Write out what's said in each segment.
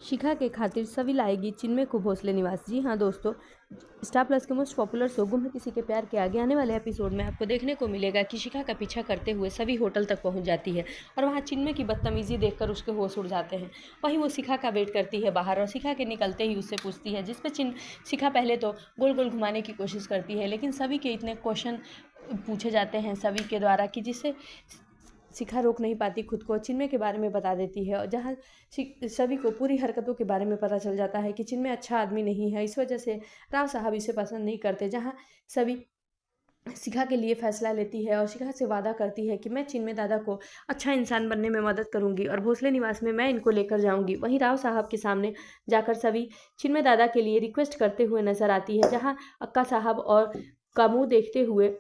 शिखा के खातिर सभी लाएगी चिन्मय को भोसले निवास। जी हाँ दोस्तों, स्टार प्लस के मोस्ट पॉपुलर शो गुम है किसी के प्यार के आगे आने वाले एपिसोड में आपको देखने को मिलेगा कि शिखा का पीछा करते हुए सभी होटल तक पहुंच जाती है और वहां चिन्मय की बदतमीजी देखकर उसके होश उड़ जाते हैं। वहीं वो शिखा का वेट करती है बाहर और शिखा के निकलते ही उससे पूछती है, जिसपे शिखा पहले तो गोल गोल घुमाने की कोशिश करती है, लेकिन सभी के इतने क्वेश्चन पूछे जाते हैं सभी के द्वारा कि जिससे शिखा रोक नहीं पाती खुद को, चिन्मय के बारे में बता देती है और जहाँ सभी को पूरी हरकतों के बारे में पता चल जाता है कि चिन्मय अच्छा आदमी नहीं है। इस वजह से राव साहब इसे पसंद नहीं करते। जहाँ सभी शिखा के लिए फैसला लेती है और शिखा से वादा करती है कि मैं चिन्मय दादा को अच्छा इंसान बनने में मदद करूंगी और भोसले निवास में मैं इनको लेकर जाऊंगी। वहीं राव साहब के सामने जाकर सभी चिन्मय दादा के लिए रिक्वेस्ट करते हुए नजर आती है, जहाँ अक्का साहब और का मुंह देखते हुए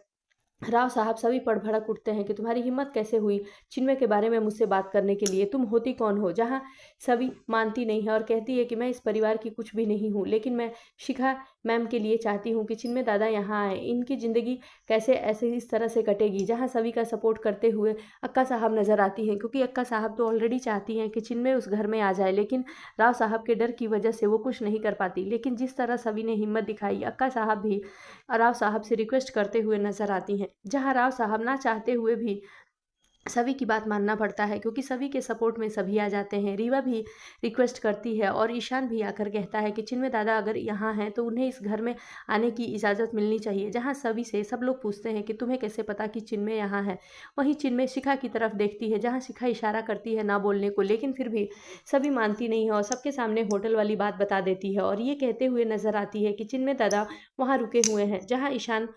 राव साहब सभी पड़ भड़क उठते हैं कि तुम्हारी हिम्मत कैसे हुई चिन्मय के बारे में मुझसे बात करने के लिए, तुम होती कौन हो। जहां सभी मानती नहीं है और कहती है कि मैं इस परिवार की कुछ भी नहीं हूँ, लेकिन मैं शिखा मैम के लिए चाहती हूँ कि चिन्मय दादा यहाँ आए, इनकी ज़िंदगी कैसे ऐसे इस तरह से कटेगी। जहाँ सभी का सपोर्ट करते हुए अक्का साहब नज़र आती हैं, क्योंकि अक्का साहब तो ऑलरेडी चाहती हैं कि चिन्मय उस घर में आ जाए, लेकिन राव साहब के डर की वजह से वो कुछ नहीं कर पाती। लेकिन जिस तरह सभी ने हिम्मत दिखाई, अक्का साहब भी राव साहब से रिक्वेस्ट करते हुए नजर आती हैं, जहां राव साहब ना चाहते हुए भी सभी की बात मानना पड़ता है, क्योंकि सभी के सपोर्ट में सभी आ जाते हैं। रीवा भी रिक्वेस्ट करती है और ईशान भी आकर कहता है कि चिन्मय दादा अगर यहाँ हैं तो उन्हें इस घर में आने की इजाज़त मिलनी चाहिए। जहाँ सभी से सब लोग पूछते हैं कि तुम्हें कैसे पता कि चिन्मय यहाँ है। वहीं चिन्मय शिखा की तरफ देखती है, जहाँ शिखा इशारा करती है ना बोलने को, लेकिन फिर भी सभी मानती नहीं है और सबके सामने होटल वाली बात बता देती है और ये कहते हुए नजर आती है कि चिन्मय दादा वहाँ रुके हुए हैं। जहाँ ईशान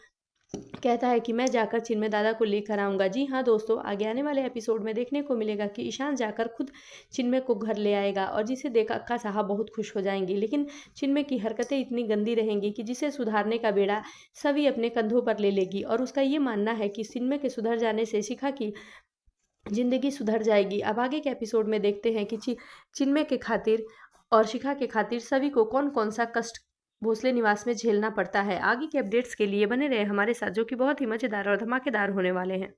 कहता है कि मैं जाकर चिन्मय दादा को लेकर आऊँगा। जी हाँ दोस्तों, आगे आने वाले एपिसोड में देखने को मिलेगा कि ईशान जाकर खुद चिन्मय को घर ले आएगा और जिसे देख अक्का साहब बहुत खुश हो जाएंगी। लेकिन चिन्मय की हरकतें इतनी गंदी रहेंगी कि जिसे सुधारने का बेड़ा सभी अपने कंधों पर ले लेगी और उसका ये मानना है कि चिन्मय के सुधर जाने से शिखा की जिंदगी सुधर जाएगी। अब आगे के एपिसोड में देखते हैं कि चिन्मय के खातिर और शिखा के खातिर सभी को कौन कौन सा कष्ट भोसले निवास में झेलना पड़ता है। आगे के अपडेट्स के लिए बने रहे हमारे साथ, जो कि बहुत ही मजेदार और धमाकेदार होने वाले हैं।